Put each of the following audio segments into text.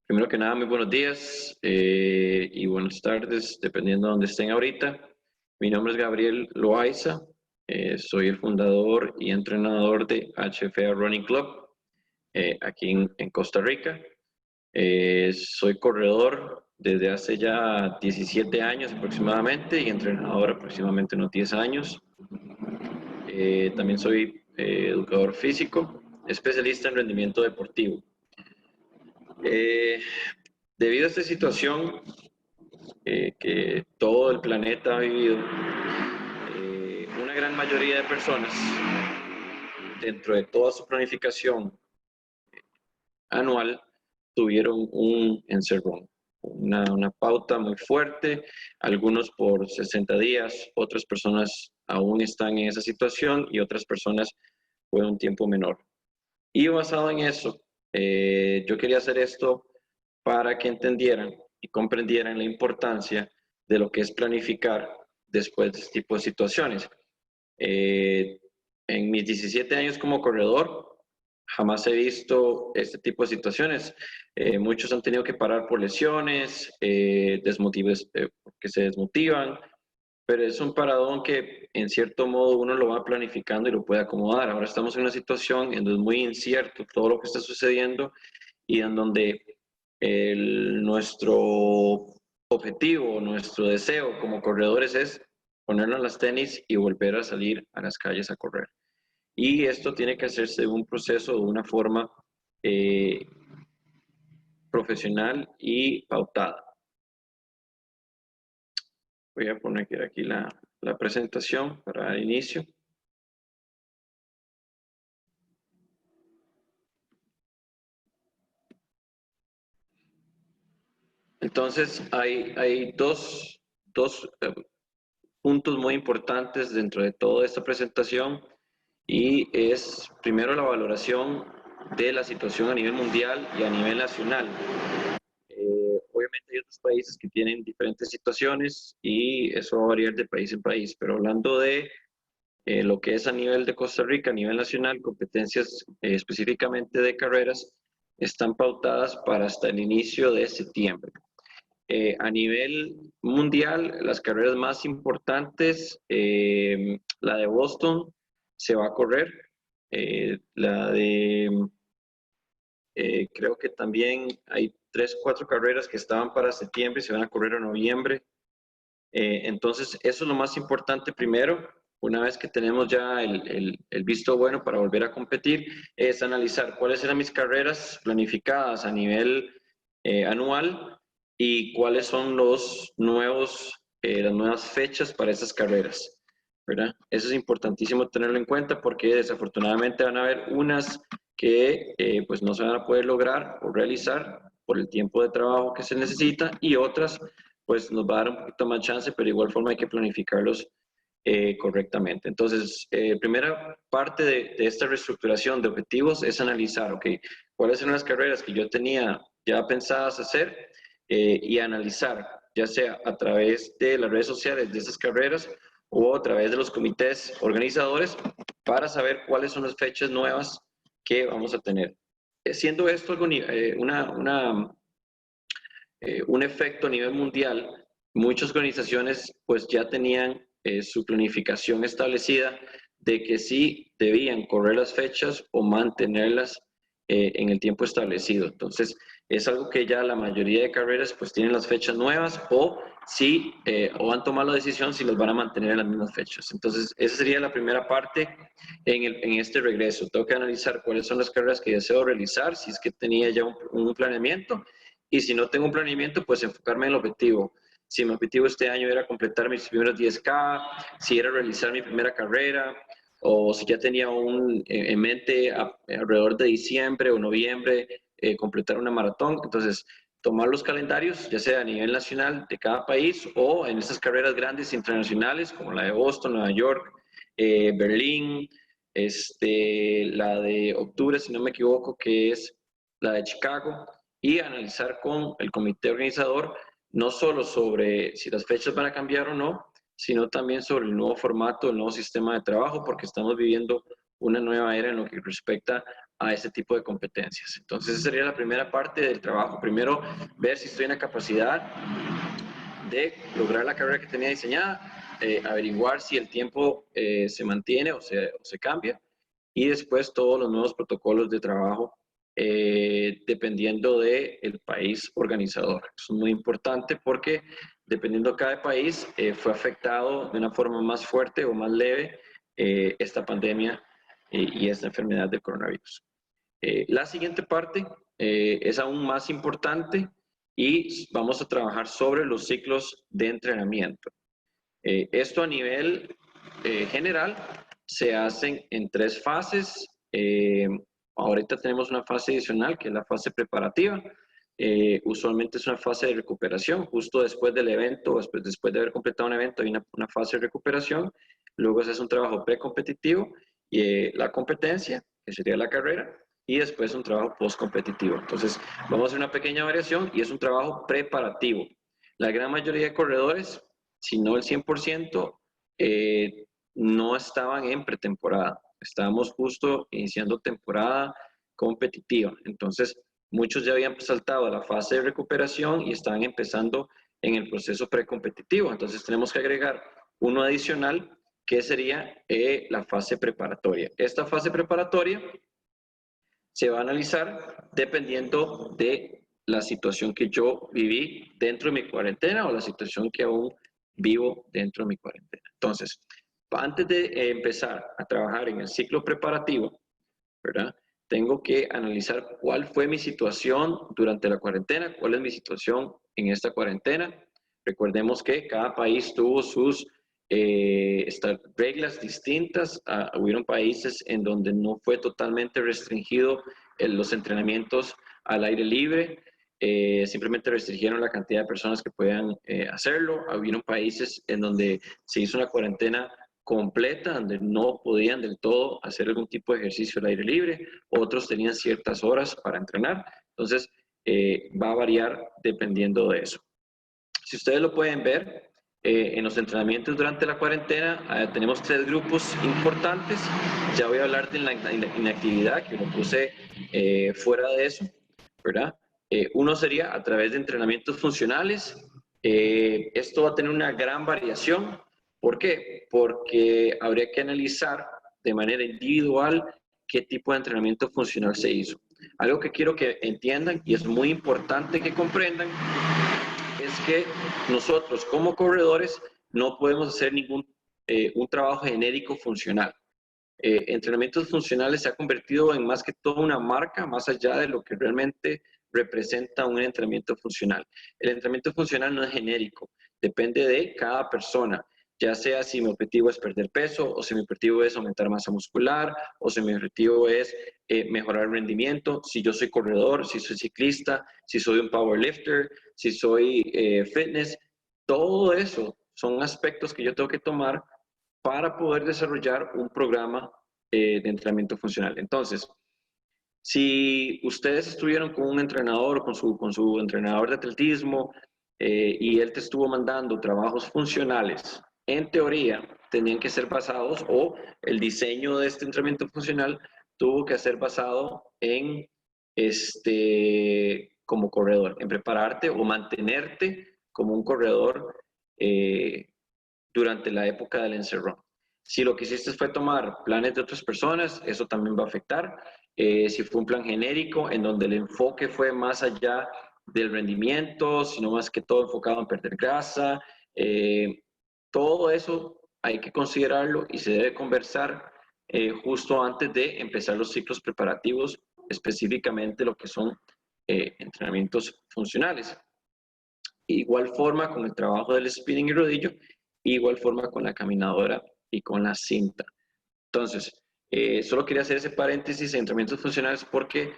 Primero que nada, muy buenos días y buenas tardes, dependiendo de donde estén ahorita. Mi nombre es Gabriel Loaiza, soy el fundador y entrenador de HFA Running Club aquí en Costa Rica. Soy corredor desde hace ya 17 años aproximadamente y entrenador aproximadamente unos 10 años. También soy educador físico, especialista en rendimiento deportivo. Debido a esta situación que todo el planeta ha vivido, una gran mayoría de personas, dentro de toda su planificación anual, tuvieron un encerrón, una pauta muy fuerte, algunos por 60 días, otras personas aún están en esa situación y otras personas fue un tiempo menor. Y basado en eso, yo quería hacer esto para que entendieran y comprendieran la importancia de lo que es planificar después de este tipo de situaciones. En mis 17 años como corredor, jamás he visto este tipo de situaciones. Muchos han tenido que parar por lesiones, porque se desmotivan, pero es un paradón que en cierto modo uno lo va planificando y lo puede acomodar. Ahora estamos en una situación en donde es muy incierto todo lo que está sucediendo y en donde nuestro objetivo, nuestro deseo como corredores es ponernos las tenis y volver a salir a las calles a correr. Y esto tiene que hacerse de un proceso, de una forma profesional y pautada. Voy a poner aquí la presentación para el inicio. Entonces, hay dos puntos muy importantes dentro de toda esta presentación y es primero la valoración de la situación a nivel mundial y a nivel nacional. Obviamente hay otros países que tienen diferentes situaciones y eso va a variar de país en país, pero hablando de lo que es a nivel de Costa Rica, a nivel nacional, competencias específicamente de carreras, están pautadas para hasta el inicio de septiembre. A nivel mundial, las carreras más importantes, la de Boston se va a correr, la de, creo que también hay 3, 4 carreras que estaban para septiembre y se van a correr en noviembre. Entonces, eso es lo más importante primero. Una vez que tenemos ya el visto bueno para volver a competir, es analizar cuáles eran mis carreras planificadas a nivel anual y cuáles son las nuevas fechas para esas carreras, ¿verdad? Eso es importantísimo tenerlo en cuenta porque desafortunadamente van a haber unas que pues no se van a poder lograr o realizar por el tiempo de trabajo que se necesita y otras pues nos va a dar un poquito más chance, pero de igual forma hay que planificarlos correctamente. Entonces, primera parte de esta reestructuración de objetivos es analizar, ok, cuáles son las carreras que yo tenía ya pensadas hacer y analizar, ya sea a través de las redes sociales de esas carreras o a través de los comités organizadores para saber cuáles son las fechas nuevas que vamos a tener. Siendo esto un efecto a nivel mundial, muchas organizaciones pues ya tenían su planificación establecida de que sí debían correr las fechas o mantenerlas en el tiempo establecido. Entonces, es algo que ya la mayoría de carreras pues tienen las fechas nuevas o sí, o han tomado la decisión si las van a mantener en las mismas fechas. Entonces, esa sería la primera parte en este regreso. Tengo que analizar cuáles son las carreras que deseo realizar, si es que tenía ya un planeamiento, y si no tengo un planeamiento, pues enfocarme en el objetivo. Si mi objetivo este año era completar mis primeros 10K, si era realizar mi primera carrera, o si ya tenía en mente alrededor de diciembre o noviembre completar una maratón. Entonces, tomar los calendarios, ya sea a nivel nacional de cada país o en estas carreras grandes internacionales como la de Boston, Nueva York, Berlín, la de octubre, si no me equivoco, que es la de Chicago, y analizar con el comité organizador no solo sobre si las fechas van a cambiar o no, sino también sobre el nuevo formato, el nuevo sistema de trabajo, porque estamos viviendo una nueva era en lo que respecta a ese tipo de competencias. Entonces, esa sería la primera parte del trabajo. Primero, ver si estoy en la capacidad de lograr la carrera que tenía diseñada, averiguar si el tiempo se mantiene o se cambia, y después todos los nuevos protocolos de trabajo dependiendo del país organizador. Eso es muy importante porque dependiendo de cada país fue afectado de una forma más fuerte o más leve esta pandemia y esta enfermedad del coronavirus. La siguiente parte es aún más importante y vamos a trabajar sobre los ciclos de entrenamiento. Esto a nivel general se hacen en 3 fases. Ahorita tenemos una fase adicional que es la fase preparativa. Usualmente es una fase de recuperación, justo después del evento, después de haber completado un evento hay una fase de recuperación, luego se hace un trabajo precompetitivo y la competencia, que sería la carrera, y después un trabajo postcompetitivo. Entonces vamos a hacer una pequeña variación y es un trabajo preparativo. La gran mayoría de corredores, si no el 100%, no estaban en pretemporada. Estábamos justo iniciando temporada competitiva. Entonces, muchos ya habían saltado a la fase de recuperación y estaban empezando en el proceso precompetitivo. Entonces, tenemos que agregar uno adicional, que sería la fase preparatoria. Esta fase preparatoria se va a analizar dependiendo de la situación que yo viví dentro de mi cuarentena o la situación que aún vivo dentro de mi cuarentena. Entonces, antes de empezar a trabajar en el ciclo preparativo, ¿verdad? Tengo que analizar cuál fue mi situación durante la cuarentena, cuál es mi situación en esta cuarentena. Recordemos que cada país tuvo sus reglas distintas. Hubieron países en donde no fue totalmente restringido los entrenamientos al aire libre. Simplemente restringieron la cantidad de personas que podían hacerlo. Hubieron países en donde se hizo una cuarentena completa, donde no podían del todo hacer algún tipo de ejercicio al aire libre, otros tenían ciertas horas para entrenar, entonces va a variar dependiendo de eso. Si ustedes lo pueden ver, en los entrenamientos durante la cuarentena tenemos 3 grupos importantes. Ya voy a hablar de la inactividad, que lo puse fuera de eso, ¿verdad? Uno sería a través de entrenamientos funcionales. Esto va a tener una gran variación. ¿Por qué? Porque habría que analizar de manera individual qué tipo de entrenamiento funcional se hizo. Algo que quiero que entiendan y es muy importante que comprendan es que nosotros como corredores no podemos hacer un trabajo genérico funcional. Entrenamientos funcionales se ha convertido en más que todo una marca, más allá de lo que realmente representa un entrenamiento funcional. El entrenamiento funcional no es genérico, depende de cada persona, ya sea si mi objetivo es perder peso, o si mi objetivo es aumentar masa muscular, o si mi objetivo es mejorar el rendimiento, si yo soy corredor, si soy ciclista, si soy un powerlifter, si soy fitness, todo eso son aspectos que yo tengo que tomar para poder desarrollar un programa de entrenamiento funcional. Entonces, si ustedes estuvieron con un entrenador, con su entrenador de atletismo, y él te estuvo mandando trabajos funcionales, en teoría tenían que ser basados, o el diseño de este entrenamiento funcional tuvo que ser basado en, como corredor, en prepararte o mantenerte como un corredor durante la época del encerrón. Si lo que hiciste fue tomar planes de otras personas, eso también va a afectar. Si fue un plan genérico en donde el enfoque fue más allá del rendimiento, sino más que todo enfocado en perder grasa, todo eso hay que considerarlo y se debe conversar justo antes de empezar los ciclos preparativos, específicamente lo que son entrenamientos funcionales. Igual forma con el trabajo del spinning y rodillo, igual forma con la caminadora y con la cinta. Entonces, solo quería hacer ese paréntesis de entrenamientos funcionales porque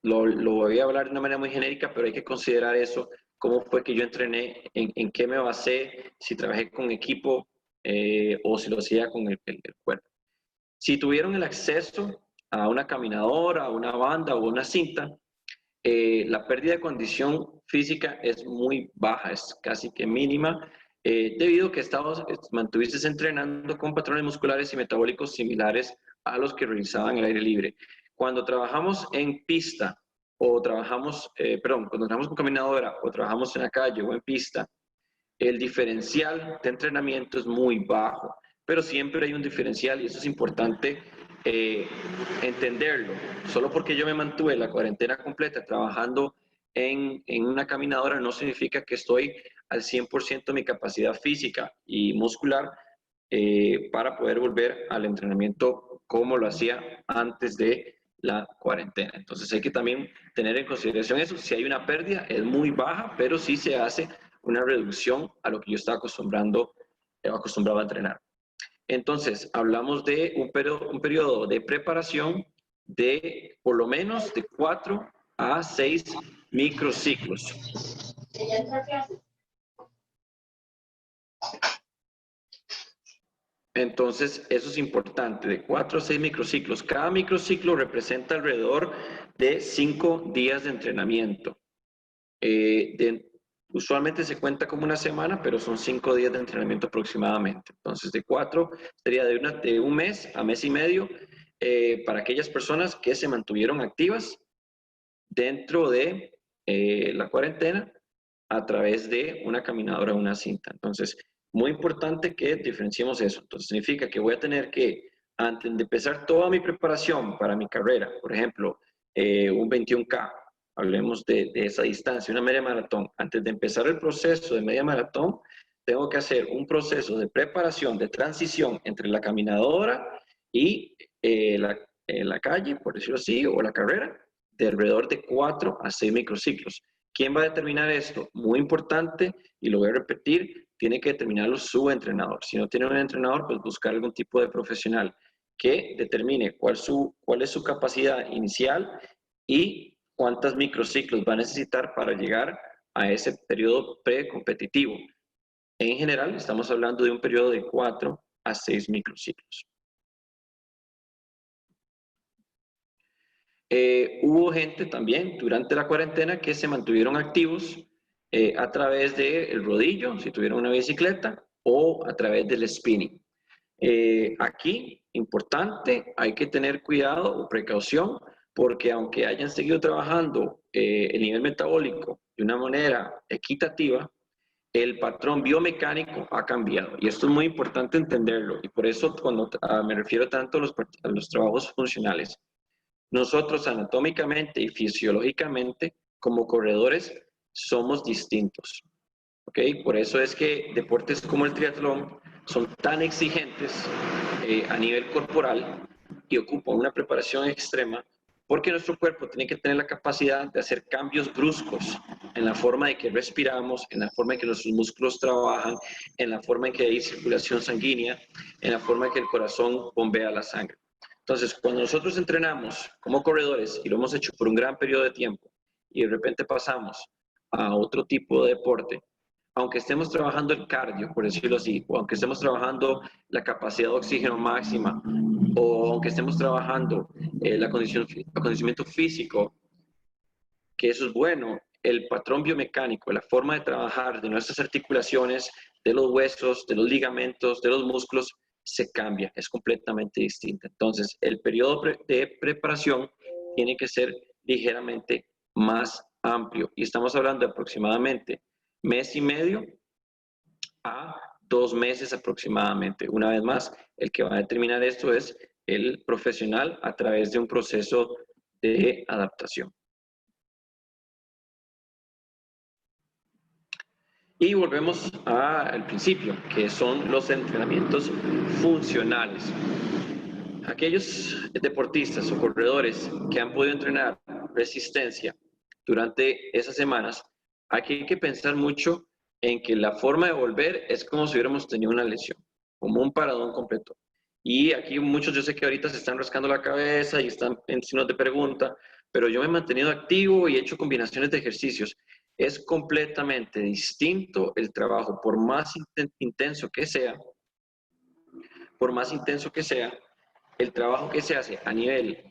lo voy a hablar de una manera muy genérica, pero hay que considerar eso, cómo fue que yo entrené, en qué me basé, si trabajé con equipo o si lo hacía con el cuerpo. Si tuvieron el acceso a una caminadora, a una banda o una cinta, la pérdida de condición física es muy baja, es casi que mínima, debido a que mantuviste entrenando con patrones musculares y metabólicos similares a los que realizaban el aire libre. Cuando trabajamos en pista o trabajamos, cuando trabajamos con caminadora o trabajamos en la calle o en pista, el diferencial de entrenamiento es muy bajo, pero siempre hay un diferencial y eso es importante entenderlo. Solo porque yo me mantuve la cuarentena completa trabajando en una caminadora no significa que estoy al 100% de mi capacidad física y muscular para poder volver al entrenamiento como lo hacía antes de la cuarentena. Entonces hay que también tener en consideración eso. Si hay una pérdida, es muy baja, pero sí se hace una reducción a lo que yo estaba acostumbrado a entrenar. Entonces, hablamos de un periodo de preparación de por lo menos de 4 a 6 microciclos. Entonces, eso es importante, de 4 a 6 microciclos. Cada microciclo representa alrededor de 5 días de entrenamiento. Usualmente se cuenta como una semana, pero son 5 días de entrenamiento aproximadamente. Entonces, de 4 sería de un mes a mes y medio para aquellas personas que se mantuvieron activas dentro de la cuarentena a través de una caminadora o una cinta. Entonces, muy importante que diferenciemos eso. Entonces, significa que voy a tener que, antes de empezar toda mi preparación para mi carrera, por ejemplo, un 21K, hablemos de esa distancia, una media maratón, antes de empezar el proceso de media maratón, tengo que hacer un proceso de preparación, de transición entre la caminadora y la calle, por decirlo así, o la carrera, de alrededor de 4 a 6 microciclos. ¿Quién va a determinar esto? Muy importante, y lo voy a repetir, tiene que determinarlo su entrenador. Si no tiene un entrenador, pues buscar algún tipo de profesional que determine cuál es su capacidad inicial y cuántos microciclos va a necesitar para llegar a ese periodo precompetitivo. En general, estamos hablando de un periodo de 4 a 6 microciclos. Hubo gente también durante la cuarentena que se mantuvieron activos a través del rodillo, si tuvieron una bicicleta, o a través del spinning. Aquí, importante, hay que tener cuidado o precaución, porque aunque hayan seguido trabajando el nivel metabólico de una manera equitativa, el patrón biomecánico ha cambiado. Y esto es muy importante entenderlo. Y por eso cuando me refiero tanto a los trabajos funcionales. Nosotros anatómicamente y fisiológicamente, como corredores, somos distintos. ¿Ok? Por eso es que deportes como el triatlón son tan exigentes a nivel corporal y ocupan una preparación extrema porque nuestro cuerpo tiene que tener la capacidad de hacer cambios bruscos en la forma de que respiramos, en la forma en que nuestros músculos trabajan, en la forma en que hay circulación sanguínea, en la forma en que el corazón bombea la sangre. Entonces, cuando nosotros entrenamos como corredores y lo hemos hecho por un gran periodo de tiempo y de repente pasamos a otro tipo de deporte, aunque estemos trabajando el cardio, por decirlo así, o aunque estemos trabajando la capacidad de oxígeno máxima, o aunque estemos trabajando el acondicionamiento físico, que eso es bueno, el patrón biomecánico, la forma de trabajar de nuestras articulaciones, de los huesos, de los ligamentos, de los músculos, se cambia, es completamente distinta. Entonces, el periodo de preparación tiene que ser ligeramente más amplio y estamos hablando de aproximadamente mes y medio a 2 meses aproximadamente. Una vez más, el que va a determinar esto es el profesional a través de un proceso de adaptación. Y volvemos al principio, que son los entrenamientos funcionales. Aquellos deportistas o corredores que han podido entrenar resistencia durante esas semanas, aquí hay que pensar mucho en que la forma de volver es como si hubiéramos tenido una lesión, como un paradón completo. Y aquí muchos, yo sé que ahorita se están rascando la cabeza y están en signos de pregunta, pero yo me he mantenido activo y he hecho combinaciones de ejercicios. Es completamente distinto el trabajo, intenso que sea, por más intenso que sea, el trabajo que se hace a nivel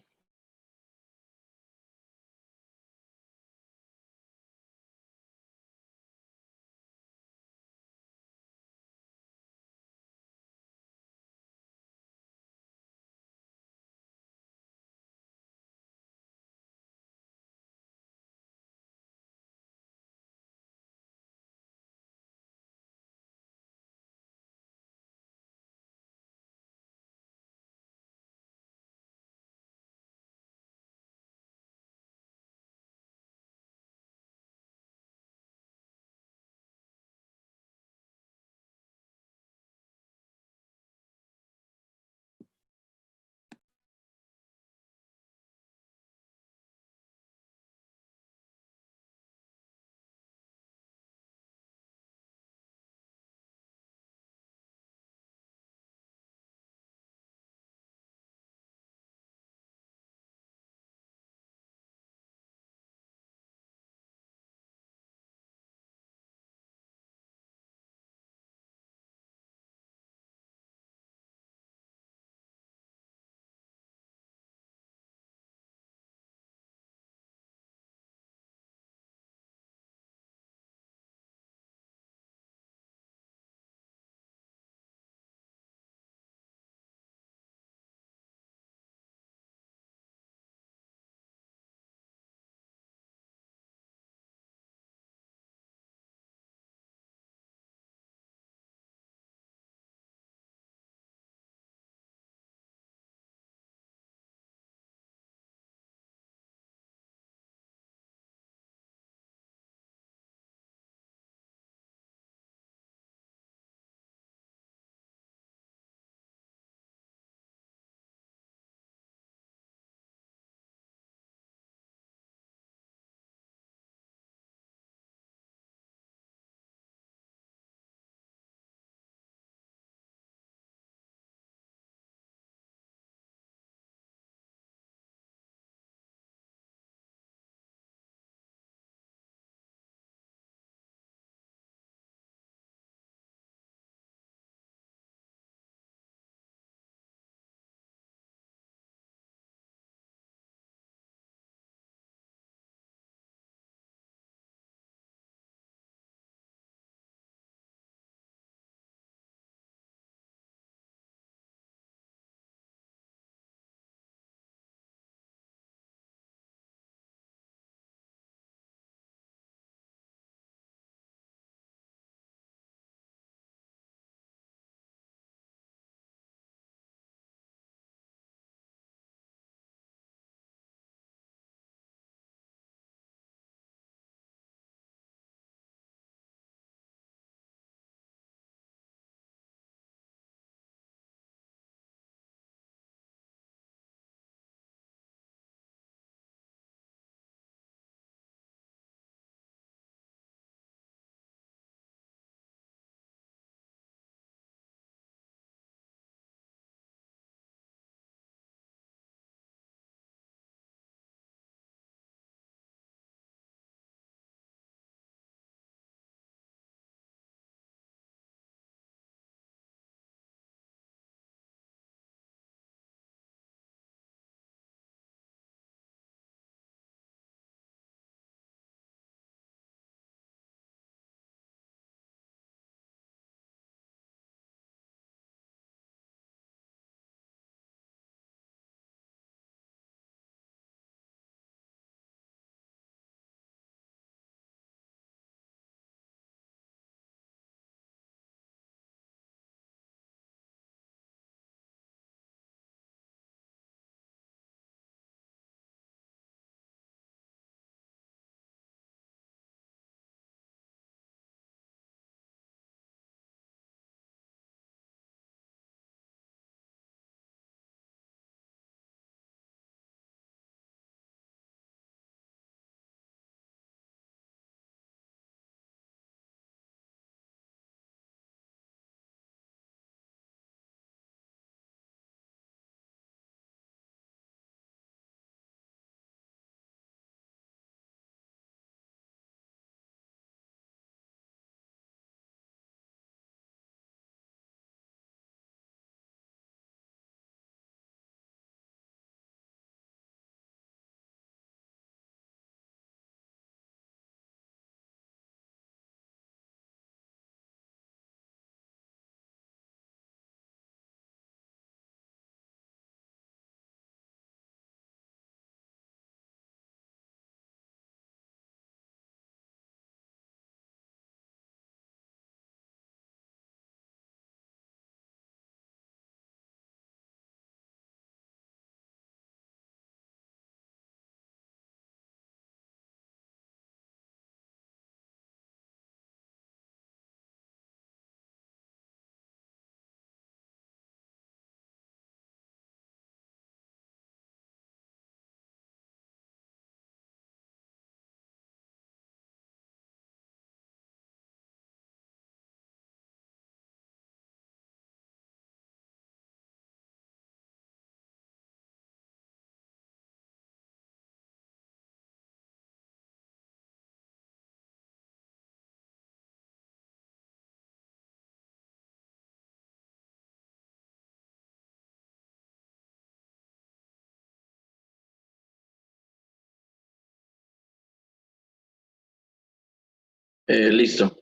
Listo.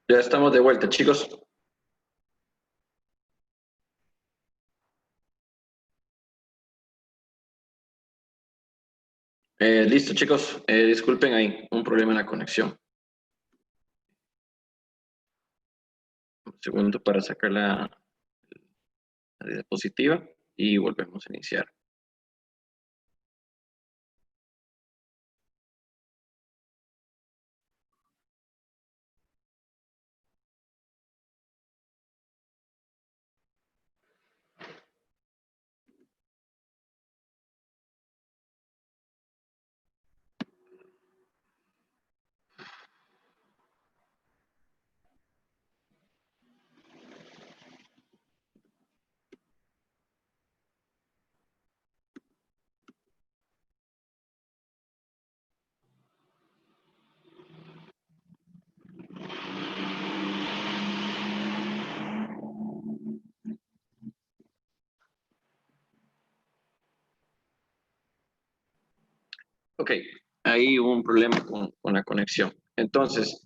Ya estamos de vuelta, chicos. Listo, chicos. Disculpen, hay un problema en la conexión. Un segundo para sacar la diapositiva y volvemos a iniciar. Ok, ahí hubo un problema con la conexión. Entonces,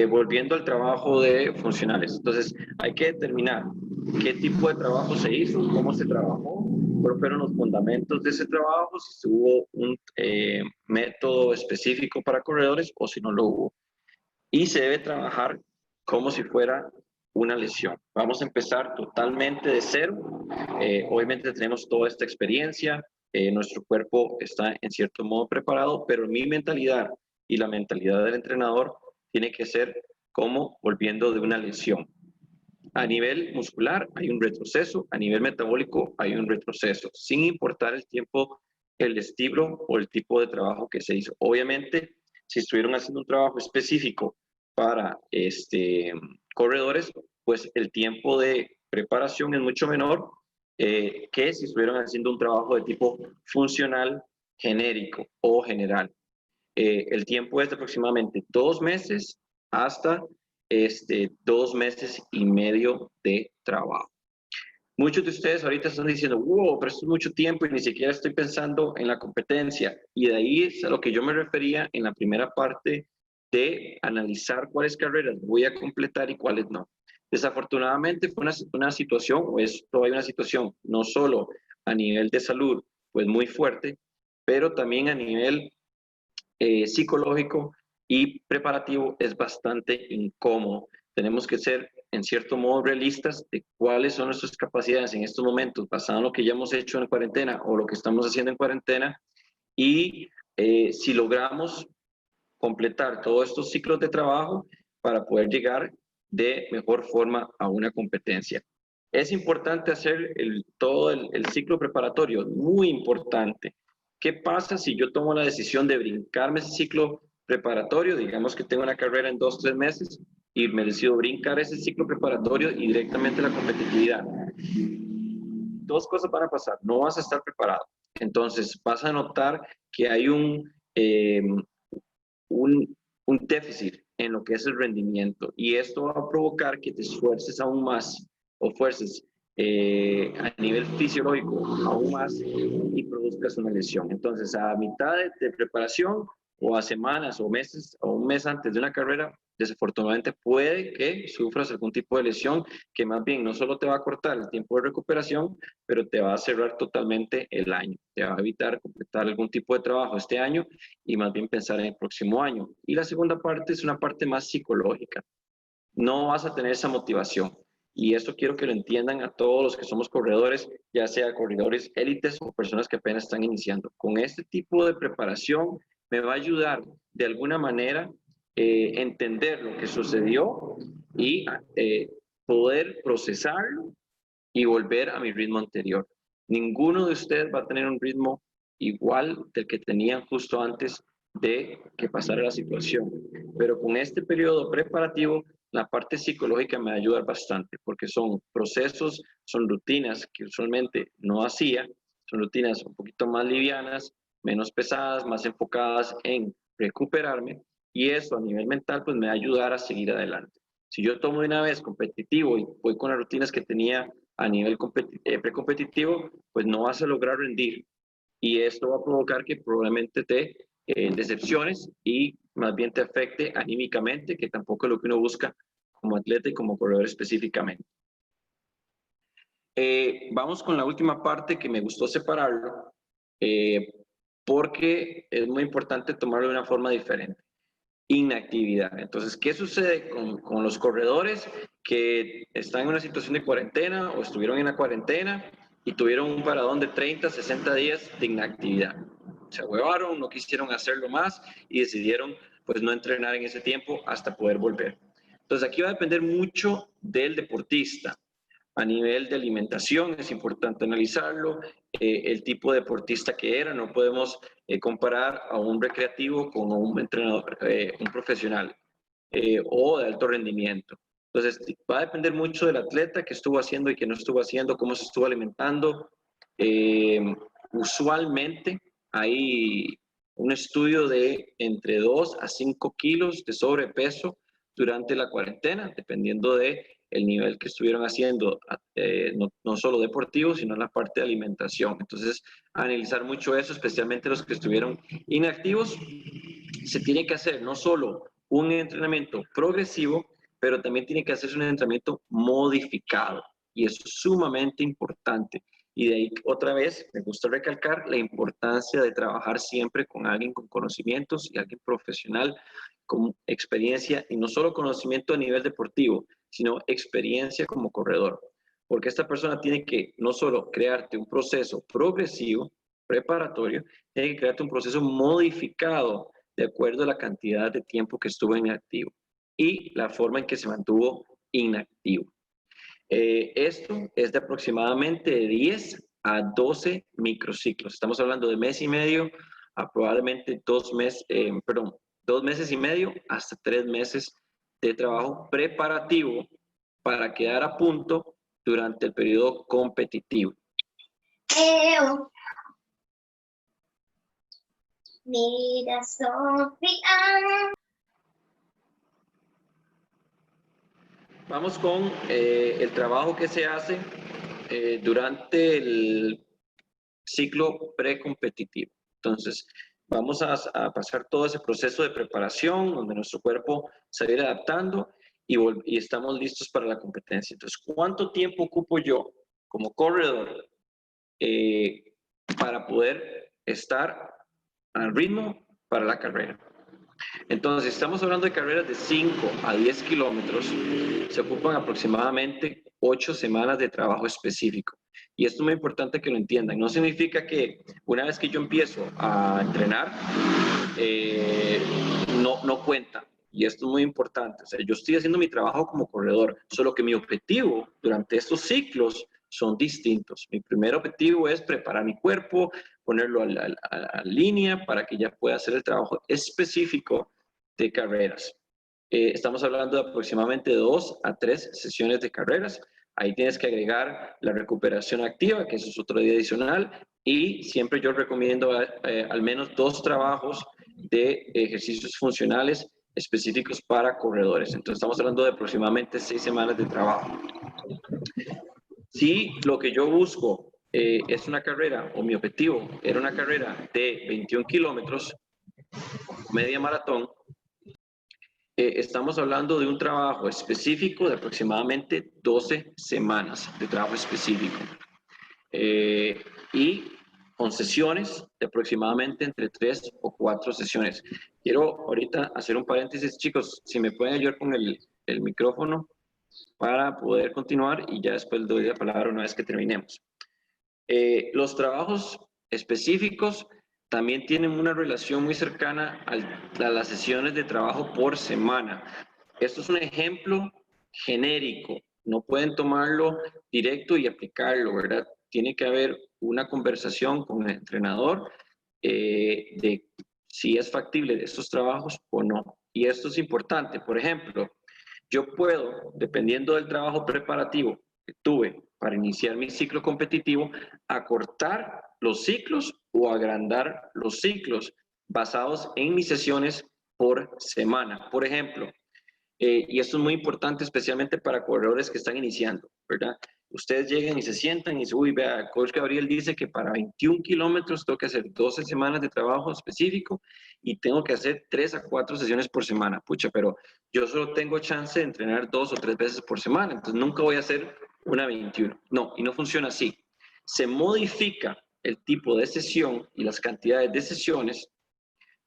volviendo al trabajo de funcionales. Entonces, hay que determinar qué tipo de trabajo se hizo, cómo se trabajó, cuáles fueron los fundamentos de ese trabajo, si hubo un método específico para corredores o si no lo hubo. Y se debe trabajar como si fuera una lesión. Vamos a empezar totalmente de cero. Obviamente tenemos toda esta experiencia, nuestro cuerpo está en cierto modo preparado, pero mi mentalidad y la mentalidad del entrenador tiene que ser como volviendo de una lesión. A nivel muscular hay un retroceso, a nivel metabólico hay un retroceso, sin importar el tiempo, el estilo o el tipo de trabajo que se hizo. Obviamente, si estuvieron haciendo un trabajo específico para corredores, pues el tiempo de preparación es mucho menor que si estuvieron haciendo un trabajo de tipo funcional, genérico o general. El tiempo es de aproximadamente 2 meses hasta 2 meses y medio de trabajo. Muchos de ustedes ahorita están diciendo, wow, pero esto es mucho tiempo y ni siquiera estoy pensando en la competencia. Y de ahí es a lo que yo me refería en la primera parte de analizar cuáles carreras voy a completar y cuáles no. Desafortunadamente fue una situación, o es todavía una situación, no solo a nivel de salud, pues muy fuerte, pero también a nivel psicológico y preparativo es bastante incómodo. Tenemos que ser, en cierto modo, realistas de cuáles son nuestras capacidades en estos momentos, basado en lo que ya hemos hecho en cuarentena o lo que estamos haciendo en cuarentena, y si logramos completar todos estos ciclos de trabajo para poder llegar de mejor forma a una competencia. Es importante hacer todo el ciclo preparatorio, muy importante. ¿Qué pasa si yo tomo la decisión de brincarme ese ciclo preparatorio? Digamos que tengo una carrera en 2 o 3 meses y me decido brincar ese ciclo preparatorio y directamente a la competitividad. Dos cosas van a pasar. No vas a estar preparado. Entonces vas a notar que hay un déficit en lo que es el rendimiento y esto va a provocar que te esfuerces aún más o fuerces a nivel fisiológico aún más y produzcas una lesión. Entonces, a mitad de preparación o a semanas o meses o un mes antes de una carrera, desafortunadamente puede que sufras algún tipo de lesión que más bien no solo te va a cortar el tiempo de recuperación, pero te va a cerrar totalmente el año. Te va a evitar completar algún tipo de trabajo este año y más bien pensar en el próximo año. Y la segunda parte es una parte más psicológica. No vas a tener esa motivación. Y esto quiero que lo entiendan a todos los que somos corredores, ya sea corredores élites o personas que apenas están iniciando. Con este tipo de preparación me va a ayudar de alguna manera entender lo que sucedió y poder procesarlo y volver a mi ritmo anterior. Ninguno de ustedes va a tener un ritmo igual del que tenían justo antes de que pasara la situación. Pero con este periodo preparativo, la parte psicológica me va a ayudar bastante, porque son procesos, son rutinas que usualmente no hacía, son rutinas un poquito más livianas, menos pesadas, más enfocadas en recuperarme, y eso a nivel mental pues me va a ayudar a seguir adelante. Si yo tomo de una vez competitivo y voy con las rutinas que tenía a nivel precompetitivo, pues no vas a lograr rendir. Y esto va a provocar que probablemente te decepciones y más bien te afecte anímicamente, que tampoco es lo que uno busca como atleta y como corredor específicamente. Vamos con la última parte que me gustó separarlo, porque es muy importante tomarlo de una forma diferente. Inactividad. Entonces, ¿qué sucede con los corredores que están en una situación de cuarentena o estuvieron en la cuarentena y tuvieron un paradón de 30, 60 días de inactividad? Se ahuevaron, no quisieron hacerlo más y decidieron pues no entrenar en ese tiempo hasta poder volver. Entonces, aquí va a depender mucho del deportista. A nivel de alimentación es importante analizarlo, el tipo de deportista que era, no podemos comparar a un recreativo con un entrenador, un profesional o de alto rendimiento. Entonces va a depender mucho del atleta, qué estuvo haciendo y qué no estuvo haciendo, cómo se estuvo alimentando. Usualmente hay un estudio de entre 2 a 5 kilos de sobrepeso durante la cuarentena, dependiendo de el nivel que estuvieron haciendo, no solo deportivo, sino en la parte de alimentación. Entonces, analizar mucho eso, especialmente los que estuvieron inactivos. Se tiene que hacer no solo un entrenamiento progresivo, pero también tiene que hacerse un entrenamiento modificado. Y eso es sumamente importante. Y de ahí, otra vez, me gusta recalcar la importancia de trabajar siempre con alguien con conocimientos y alguien profesional con experiencia, y no solo conocimiento a nivel deportivo, sino experiencia como corredor. Porque esta persona tiene que no solo crearte un proceso progresivo, preparatorio, tiene que crearte un proceso modificado de acuerdo a la cantidad de tiempo que estuvo inactivo y la forma en que se mantuvo inactivo. Esto es de aproximadamente 10 a 12 microciclos. Estamos hablando de mes y medio a probablemente 2 meses y medio hasta 3 meses de trabajo preparativo para quedar a punto durante el periodo competitivo. Mira, Sofía. Vamos con el trabajo que se hace durante el ciclo precompetitivo. Entonces, vamos a pasar todo ese proceso de preparación donde nuestro cuerpo se va a ir adaptando y estamos listos para la competencia. Entonces, ¿cuánto tiempo ocupo yo como corredor para poder estar al ritmo para la carrera? Entonces, estamos hablando de carreras de 5 a 10 kilómetros, se ocupan aproximadamente 8 semanas de trabajo específico. Y esto es muy importante que lo entiendan. No significa que una vez que yo empiezo a entrenar, no cuenta. Y esto es muy importante. O sea, yo estoy haciendo mi trabajo como corredor, solo que mi objetivo durante estos ciclos son distintos. Mi primer objetivo es preparar mi cuerpo, ponerlo a línea para que ya pueda hacer el trabajo específico de carreras. Estamos hablando de aproximadamente 2 a 3 sesiones de carreras. Ahí tienes que agregar la recuperación activa, que eso es otro día adicional, y siempre yo recomiendo al menos 2 trabajos de ejercicios funcionales específicos para corredores. Entonces estamos hablando de aproximadamente 6 semanas de trabajo. Si lo que yo busco es una carrera, o mi objetivo era una carrera de 21 kilómetros, media maratón, estamos hablando de un trabajo específico de aproximadamente 12 semanas de trabajo específico. Y con sesiones de aproximadamente entre 3 o 4 sesiones. Quiero ahorita hacer un paréntesis, chicos, si me pueden ayudar con el micrófono para poder continuar y ya después doy la palabra una vez que terminemos. Los trabajos específicos también tienen una relación muy cercana a las sesiones de trabajo por semana. Esto es un ejemplo genérico, no pueden tomarlo directo y aplicarlo, ¿verdad? Tiene que haber una conversación con el entrenador de si es factible de estos trabajos o no. Y esto es importante. Por ejemplo, yo puedo, dependiendo del trabajo preparativo que tuve para iniciar mi ciclo competitivo, acortar los ciclos o agrandar los ciclos basados en mis sesiones por semana. Por ejemplo, y esto es muy importante especialmente para corredores que están iniciando, ¿verdad? Ustedes llegan y se sientan y dicen, uy, vea, Coach Gabriel dice que para 21 kilómetros tengo que hacer 12 semanas de trabajo específico y tengo que hacer 3 a 4 sesiones por semana. Pucha, pero yo solo tengo chance de entrenar 2 o 3 veces por semana, entonces nunca voy a hacer una 21. No, y no funciona así. Se modifica el tipo de sesión y las cantidades de sesiones,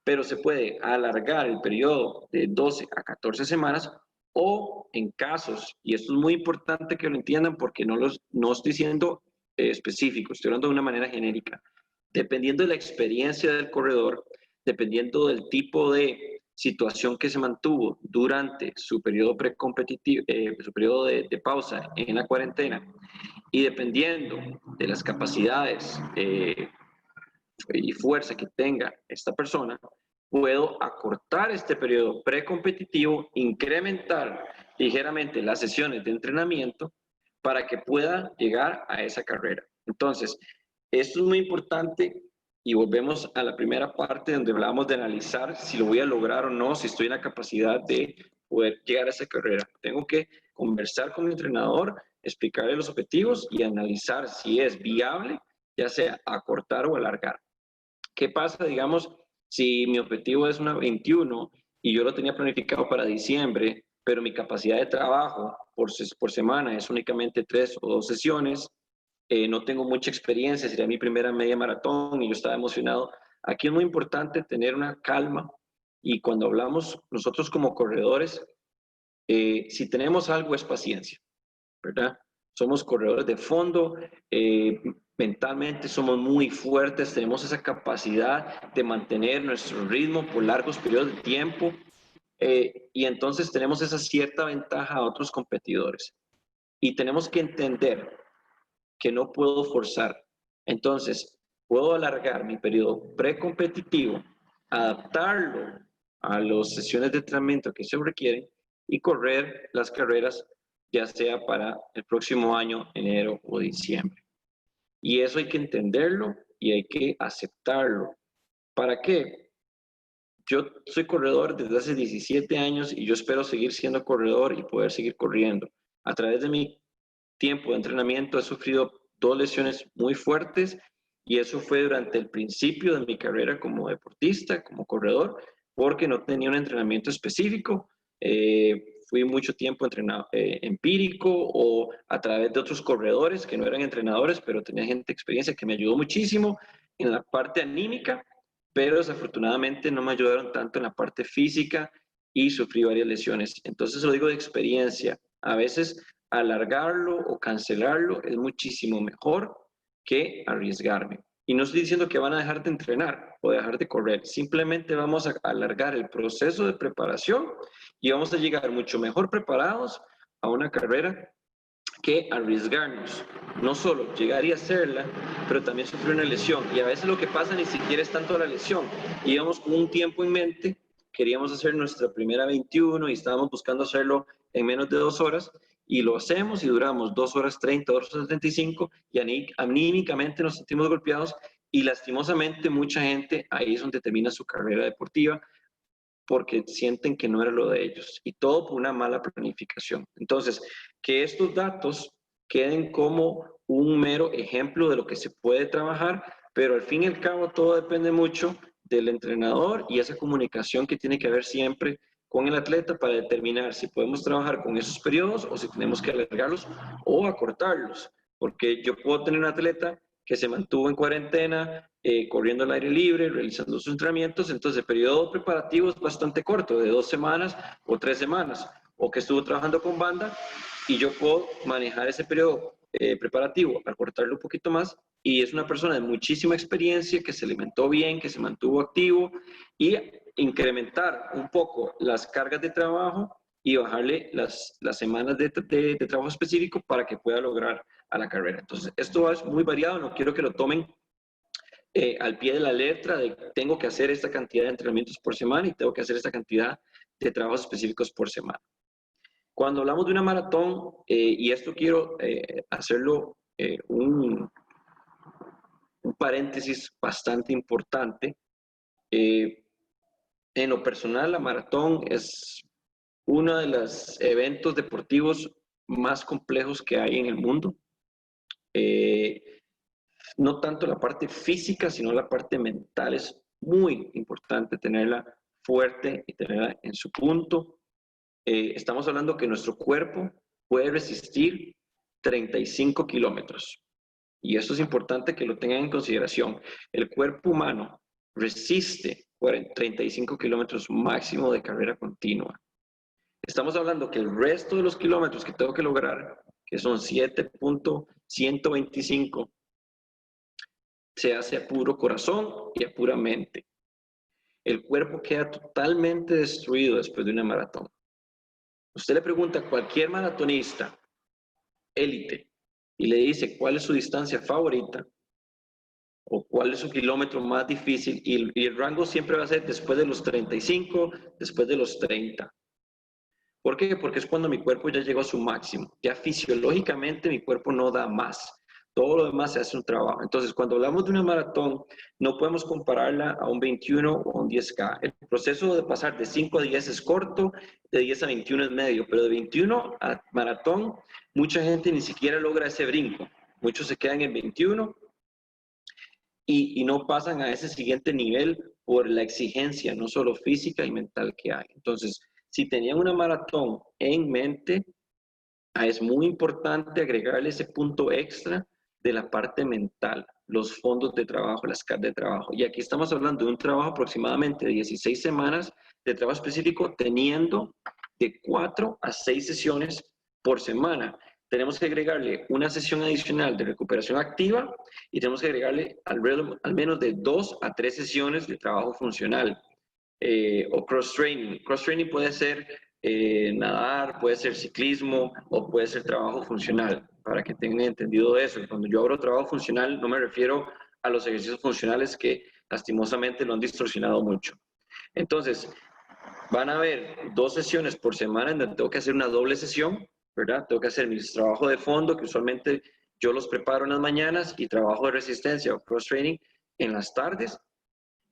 pero se puede alargar el periodo de 12 a 14 semanas o en casos, y esto es muy importante que lo entiendan porque no estoy siendo específico, estoy hablando de una manera genérica. Dependiendo de la experiencia del corredor, dependiendo del tipo de situación que se mantuvo durante su periodo precompetitivo, su periodo de pausa en la cuarentena, y dependiendo de las capacidades y fuerza que tenga esta persona, puedo acortar este periodo precompetitivo, incrementar ligeramente las sesiones de entrenamiento para que pueda llegar a esa carrera. Entonces, esto es muy importante y volvemos a la primera parte donde hablamos de analizar si lo voy a lograr o no, si estoy en la capacidad de poder llegar a esa carrera. Tengo que conversar con mi entrenador, explicarle los objetivos y analizar si es viable, ya sea acortar o alargar. ¿Qué pasa, digamos, si mi objetivo es una 21 y yo lo tenía planificado para diciembre, pero mi capacidad de trabajo por semana es únicamente 3 o 2 sesiones? No tengo mucha experiencia, sería mi primera media maratón y yo estaba emocionado. Aquí es muy importante tener una calma y cuando hablamos nosotros como corredores, si tenemos algo es paciencia, ¿verdad? Somos corredores de fondo, mentalmente somos muy fuertes, tenemos esa capacidad de mantener nuestro ritmo por largos periodos de tiempo y entonces tenemos esa cierta ventaja a otros competidores. Y tenemos que entender que no puedo forzar. Entonces, puedo alargar mi periodo precompetitivo, adaptarlo a las sesiones de entrenamiento que se requieren y correr las carreras ya sea para el próximo año, enero o diciembre. Y eso hay que entenderlo y hay que aceptarlo. ¿Para qué? Yo soy corredor desde hace 17 años y yo espero seguir siendo corredor y poder seguir corriendo. A través de mi tiempo de entrenamiento he sufrido 2 lesiones muy fuertes y eso fue durante el principio de mi carrera como deportista, como corredor, porque no tenía un entrenamiento específico. Fui mucho tiempo entrenado empírico o a través de otros corredores que no eran entrenadores, pero tenía gente de experiencia que me ayudó muchísimo en la parte anímica, pero desafortunadamente no me ayudaron tanto en la parte física y sufrí varias lesiones. Entonces lo digo de experiencia. A veces alargarlo o cancelarlo es muchísimo mejor que arriesgarme. Y no estoy diciendo que van a dejar de entrenar o dejar de correr, simplemente vamos a alargar el proceso de preparación y vamos a llegar mucho mejor preparados a una carrera que arriesgarnos. No solo llegar y hacerla, pero también sufrir una lesión. Y a veces lo que pasa ni siquiera es tanto la lesión. Íbamos con un tiempo en mente, queríamos hacer nuestra primera 21 y estábamos buscando hacerlo en menos de 2 horas y lo hacemos y duramos 2 horas 30, 2 horas 35 y anímicamente nos sentimos golpeados y lastimosamente mucha gente ahí es donde termina su carrera deportiva porque sienten que no era lo de ellos y todo por una mala planificación. Entonces, que estos datos queden como un mero ejemplo de lo que se puede trabajar, pero al fin y al cabo todo depende mucho del entrenador y esa comunicación que tiene que haber siempre con el atleta para determinar si podemos trabajar con esos periodos o si tenemos que alargarlos o acortarlos, porque yo puedo tener un atleta que se mantuvo en cuarentena, corriendo al aire libre, realizando sus entrenamientos, entonces el periodo preparativo es bastante corto, de 2 semanas o 3 semanas, o que estuvo trabajando con banda y yo puedo manejar ese periodo preparativo, acortarlo un poquito más y es una persona de muchísima experiencia que se alimentó bien, que se mantuvo activo y incrementar un poco las cargas de trabajo y bajarle las semanas de trabajo específico para que pueda lograr a la carrera. Entonces, esto es muy variado, no quiero que lo tomen al pie de la letra de tengo que hacer esta cantidad de entrenamientos por semana y tengo que hacer esta cantidad de trabajos específicos por semana. Cuando hablamos de una maratón, y esto quiero hacerlo un paréntesis bastante importante, en lo personal la maratón es uno de los eventos deportivos más complejos que hay en el mundo. No tanto la parte física, sino la parte mental. Es muy importante tenerla fuerte y tenerla en su punto. Estamos hablando que nuestro cuerpo puede resistir 35 kilómetros. Y eso es importante que lo tengan en consideración. El cuerpo humano resiste 35 kilómetros máximo de carrera continua. Estamos hablando que el resto de los kilómetros que tengo que lograr, que son 7.125, se hace a puro corazón y a pura mente. El cuerpo queda totalmente destruido después de una maratón. Usted le pregunta a cualquier maratonista élite y le dice cuál es su distancia favorita o cuál es su kilómetro más difícil, y el rango siempre va a ser después de los 35, después de los 30. ¿Por qué? Porque es cuando mi cuerpo ya llegó a su máximo. Ya fisiológicamente mi cuerpo no da más. Todo lo demás se hace un trabajo. Entonces, cuando hablamos de una maratón, no podemos compararla a un 21 o un 10K. El proceso de pasar de 5 a 10 es corto, de 10 a 21 es medio, pero de 21 a maratón, mucha gente ni siquiera logra ese brinco. Muchos se quedan en 21 y no pasan a ese siguiente nivel por la exigencia, no solo física y mental que hay. Entonces, si tenían una maratón en mente, es muy importante agregarle ese punto extra de la parte mental, los fondos de trabajo, las cargas de trabajo. Y aquí estamos hablando de un trabajo aproximadamente de 16 semanas de trabajo específico, teniendo de 4 a 6 sesiones por semana. Tenemos que agregarle una sesión adicional de recuperación activa y tenemos que agregarle al menos de 2 a 3 sesiones de trabajo funcional o cross-training. Cross-training puede ser nadar, puede ser ciclismo o puede ser trabajo funcional, para que tengan entendido eso. Cuando yo hablo de trabajo funcional, no me refiero a los ejercicios funcionales que lastimosamente lo han distorsionado mucho. Entonces, van a haber 2 sesiones por semana en donde tengo que hacer una doble sesión, ¿verdad? Tengo que hacer mis trabajos de fondo, que usualmente yo los preparo en las mañanas, y trabajo de resistencia o cross-training en las tardes.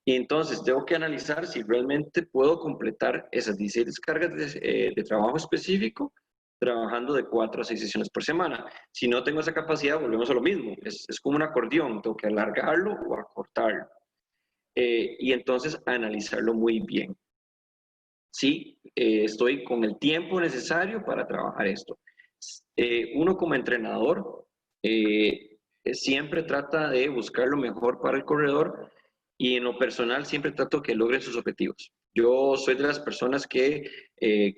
Y entonces tengo que analizar si realmente puedo completar esas 16 descargas de trabajo específico trabajando de 4 a 6 sesiones por semana. Si no tengo esa capacidad, volvemos a lo mismo. Es como un acordeón, tengo que alargarlo o acortarlo. Y entonces analizarlo muy bien. Sí, estoy con el tiempo necesario para trabajar esto. Uno como entrenador siempre trata de buscar lo mejor para el corredor, y en lo personal siempre trato que logren sus objetivos. Yo soy de las personas que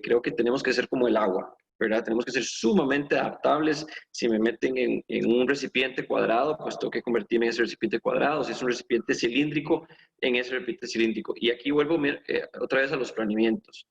creo que tenemos que ser como el agua, ¿verdad? Tenemos que ser sumamente adaptables. Si me meten en un recipiente cuadrado, pues tengo que convertirme en ese recipiente cuadrado. Si es un recipiente cilíndrico, en ese recipiente cilíndrico. Y aquí vuelvo otra vez a los planeamientos.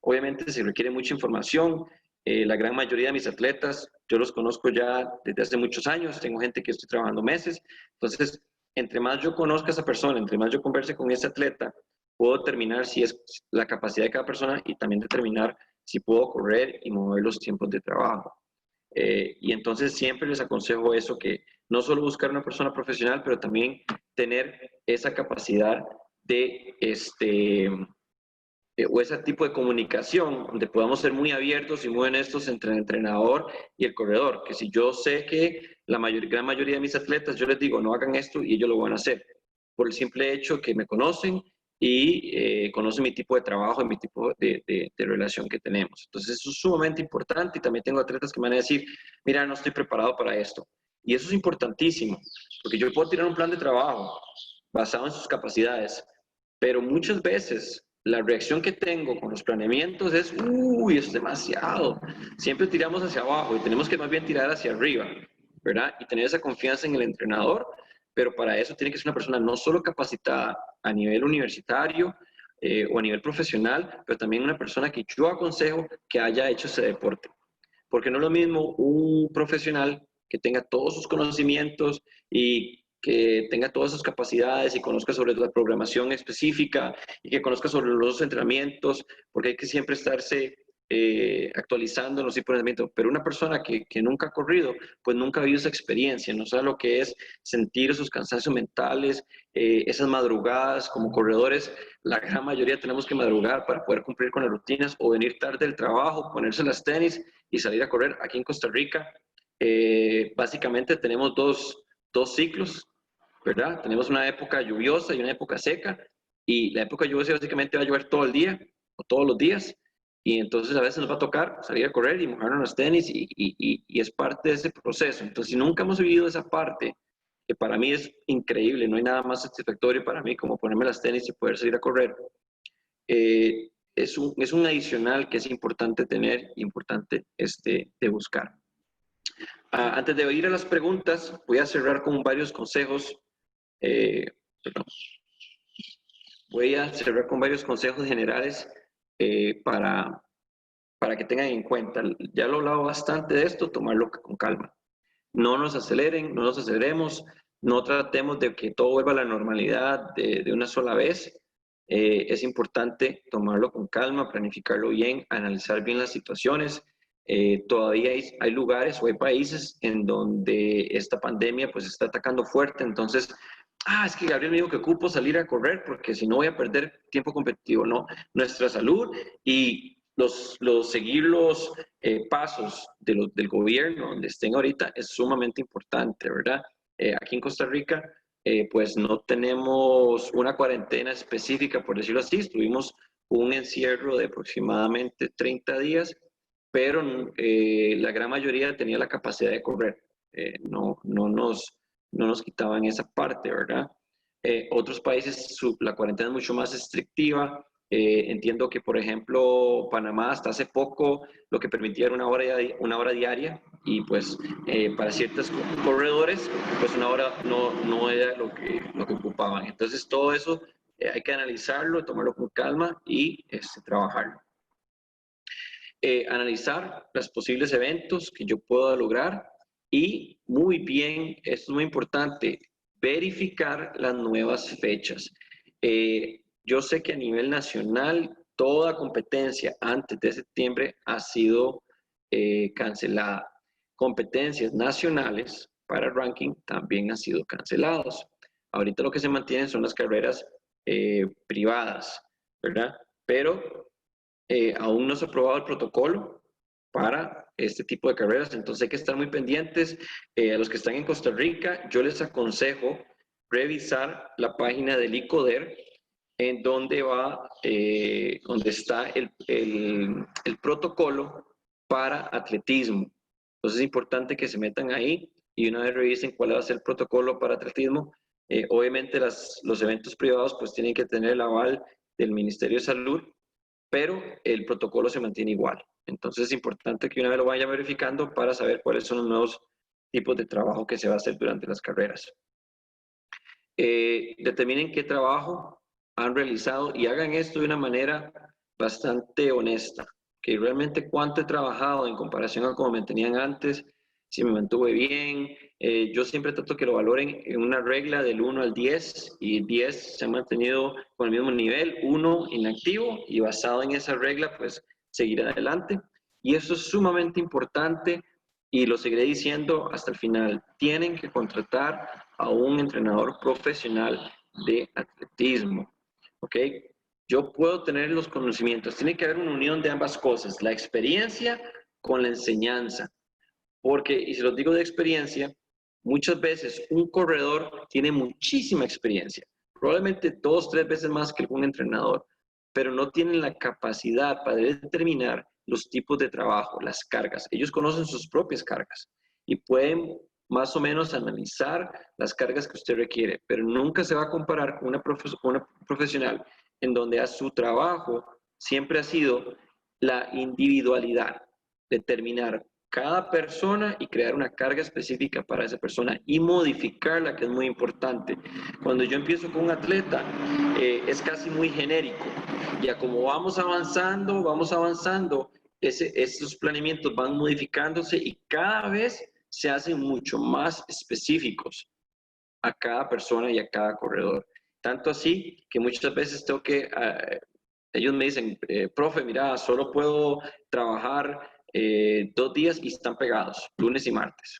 Obviamente se requiere mucha información. La gran mayoría de mis atletas, yo los conozco ya desde hace muchos años. Tengo gente que estoy trabajando meses. Entonces, entre más yo conozca a esa persona, entre más yo converse con ese atleta, puedo determinar si es la capacidad de cada persona y también determinar si puedo correr y mover los tiempos de trabajo. Y entonces siempre les aconsejo eso, que no solo buscar una persona profesional, pero también tener esa capacidad de o ese tipo de comunicación donde podamos ser muy abiertos y muy honestos entre el entrenador y el corredor, que si yo sé que la gran mayoría de mis atletas, yo les digo no hagan esto y ellos lo van a hacer, por el simple hecho que me conocen y conocen mi tipo de trabajo y mi tipo de relación que tenemos. Entonces eso es sumamente importante. Y también tengo atletas que me van a decir, mira, no estoy preparado para esto. Y eso es importantísimo, porque yo puedo tirar un plan de trabajo basado en sus capacidades, pero muchas veces la reacción que tengo con los planeamientos es, uy, es demasiado. Siempre tiramos hacia abajo y tenemos que más bien tirar hacia arriba, ¿verdad? Y tener esa confianza en el entrenador, pero para eso tiene que ser una persona no solo capacitada a nivel universitario o a nivel profesional, pero también una persona que yo aconsejo que haya hecho ese deporte. Porque no es lo mismo un profesional que tenga todos sus conocimientos y que tenga todas sus capacidades y conozca sobre la programación específica y que conozca sobre los entrenamientos, porque hay que siempre estarse actualizando en los tipos de entrenamiento. Pero una persona que nunca ha corrido, pues nunca ha vivido esa experiencia, no sabe lo que es sentir esos cansancios mentales, esas madrugadas como corredores. La gran mayoría tenemos que madrugar para poder cumplir con las rutinas o venir tarde del trabajo, ponerse las tenis y salir a correr. Aquí en Costa Rica Básicamente tenemos dos ciclos, ¿verdad? Tenemos una época lluviosa y una época seca, y la época lluviosa básicamente va a llover todo el día o todos los días, y entonces a veces nos va a tocar salir a correr y mojarnos los tenis, y es parte de ese proceso. Entonces, si nunca hemos vivido esa parte, que para mí es increíble, no hay nada más satisfactorio para mí como ponerme las tenis y poder salir a correr, es un adicional que es importante tener, importante de buscar. Antes de ir a las preguntas, voy a cerrar con varios consejos. Perdón. Voy a cerrar con varios consejos generales para que tengan en cuenta. Ya lo he hablado bastante de esto, tomarlo con calma. No nos aceleren, no nos aceleremos, no tratemos de que todo vuelva a la normalidad de una sola vez. Es importante tomarlo con calma, planificarlo bien, analizar bien las situaciones. Todavía hay lugares o hay países en donde esta pandemia pues está atacando fuerte, entonces, es que Gabriel me dijo que ocupo salir a correr porque si no voy a perder tiempo competitivo. No, nuestra salud y seguir los pasos del gobierno donde estén ahorita es sumamente importante, ¿verdad? Aquí en Costa Rica, pues no tenemos una cuarentena específica, por decirlo así, estuvimos un encierro de aproximadamente 30 días, pero la gran mayoría tenía la capacidad de correr. No nos quitaban esa parte, ¿verdad? Otros países la cuarentena es mucho más restrictiva. Entiendo que, por ejemplo, Panamá hasta hace poco lo que permitía era una hora diaria, y pues para ciertos corredores, pues una hora no era lo que ocupaban. Entonces todo eso hay que analizarlo, tomarlo con calma y trabajarlo. Analizar los posibles eventos que yo pueda lograr, y muy bien, esto es muy importante, verificar las nuevas fechas. Yo sé que a nivel nacional toda competencia antes de septiembre ha sido cancelada. Competencias nacionales para ranking también han sido cancelados. Ahorita lo que se mantienen son las carreras privadas, ¿verdad? Pero aún no se ha aprobado el protocolo para este tipo de carreras, entonces hay que estar muy pendientes. A los que están en Costa Rica, yo les aconsejo revisar la página del ICODER, en donde donde está el protocolo para atletismo. Entonces es importante que se metan ahí y una vez revisen cuál va a ser el protocolo para atletismo. Obviamente los eventos privados pues tienen que tener el aval del Ministerio de Salud, pero el protocolo se mantiene igual. Entonces es importante que una vez lo vayan verificando para saber cuáles son los nuevos tipos de trabajo que se va a hacer durante las carreras. Determinen qué trabajo han realizado y hagan esto de una manera bastante honesta, que realmente cuánto he trabajado en comparación a cómo me tenían antes, si me mantuve bien. Yo siempre trato que lo valoren en una regla del 1 al 10, y 10 se ha mantenido con el mismo nivel, 1 inactivo, y basado en esa regla pues seguir adelante. Y eso es sumamente importante y lo seguiré diciendo hasta el final. Tienen que contratar a un entrenador profesional de atletismo, ¿ok? Yo puedo tener los conocimientos, tiene que haber una unión de ambas cosas, la experiencia con la enseñanza, porque, y se los digo de experiencia, muchas veces un corredor tiene muchísima experiencia, probablemente 2, 3 veces más que un entrenador, pero no tienen la capacidad para determinar los tipos de trabajo, las cargas. Ellos conocen sus propias cargas y pueden más o menos analizar las cargas que usted requiere, pero nunca se va a comparar con una profesional en donde a su trabajo siempre ha sido la individualidad, determinar cada persona y crear una carga específica para esa persona y modificarla, que es muy importante. Cuando yo empiezo con un atleta, es casi muy genérico. Ya como vamos avanzando, esos planeamientos van modificándose y cada vez se hacen mucho más específicos a cada persona y a cada corredor. Tanto así que muchas veces tengo que, ellos me dicen, profe, mira, solo puedo trabajar 2 días y están pegados, lunes y martes.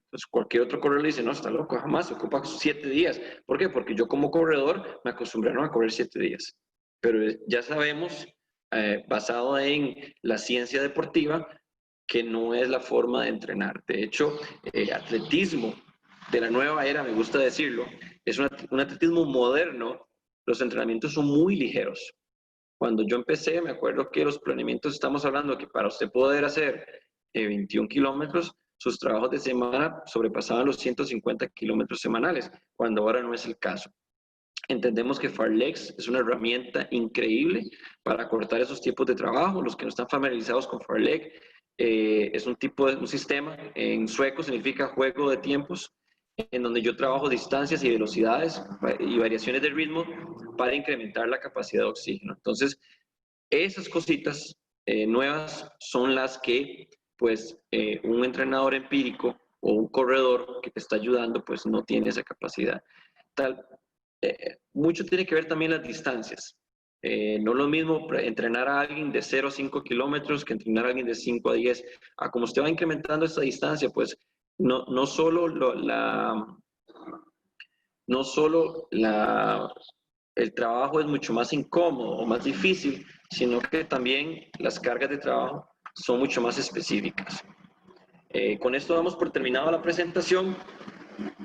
Entonces cualquier otro corredor le dice, no, está loco, jamás, se ocupa 7 días. ¿Por qué? Porque yo como corredor me acostumbraron a correr 7 días. Pero ya sabemos, basado en la ciencia deportiva, que no es la forma de entrenar. De hecho, atletismo de la nueva era, me gusta decirlo, es un atletismo moderno. Los entrenamientos son muy ligeros. Cuando yo empecé, me acuerdo que los planeamientos, estamos hablando que para usted poder hacer 21 kilómetros, sus trabajos de semana sobrepasaban los 150 kilómetros semanales, cuando ahora no es el caso. Entendemos que Farlex es una herramienta increíble para cortar esos tiempos de trabajo. Los que no están familiarizados con Farlex, es un sistema, en sueco significa juego de tiempos, en donde yo trabajo distancias y velocidades y variaciones de ritmo para incrementar la capacidad de oxígeno. Entonces, esas cositas nuevas son las que, pues, un entrenador empírico o un corredor que te está ayudando, pues, no tiene esa capacidad. Mucho tiene que ver también las distancias. No es lo mismo entrenar a alguien de 0 a 5 kilómetros que entrenar a alguien de 5 a 10. Como usted va incrementando esa distancia, pues no solo el trabajo es mucho más incómodo o más difícil, sino que también las cargas de trabajo son mucho más específicas. Con esto damos por terminado la presentación.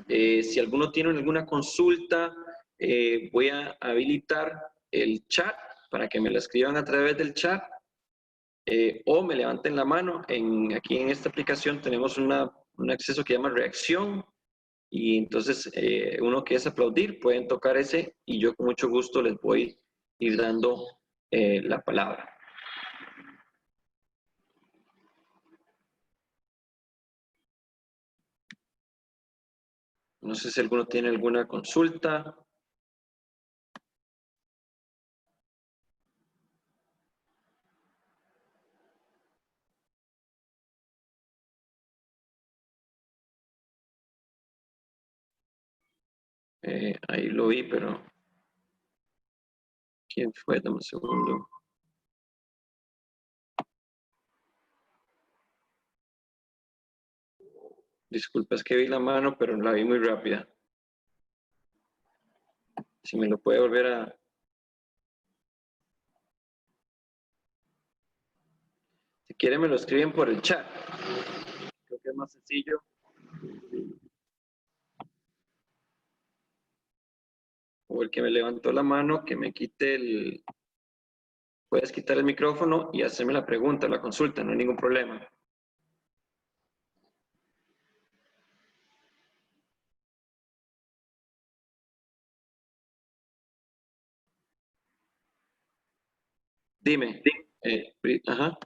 Si alguno tiene alguna consulta, voy a habilitar el chat para que me la escriban a través del chat o me levanten la mano. Aquí en esta aplicación tenemos un acceso que llama reacción y entonces uno que es aplaudir, pueden tocar ese y yo con mucho gusto les voy a ir dando la palabra. No sé si alguno tiene alguna consulta. Ahí lo vi, pero ¿quién fue? Dame un segundo. Disculpa, es que vi la mano, pero la vi muy rápida. Si me lo puede volver a... Si quiere me lo escriben por el chat. Creo que es más sencillo. O el que me levantó la mano, que me quite el... Puedes quitar el micrófono y hacerme la pregunta, la consulta, no hay ningún problema. Dime. Ajá.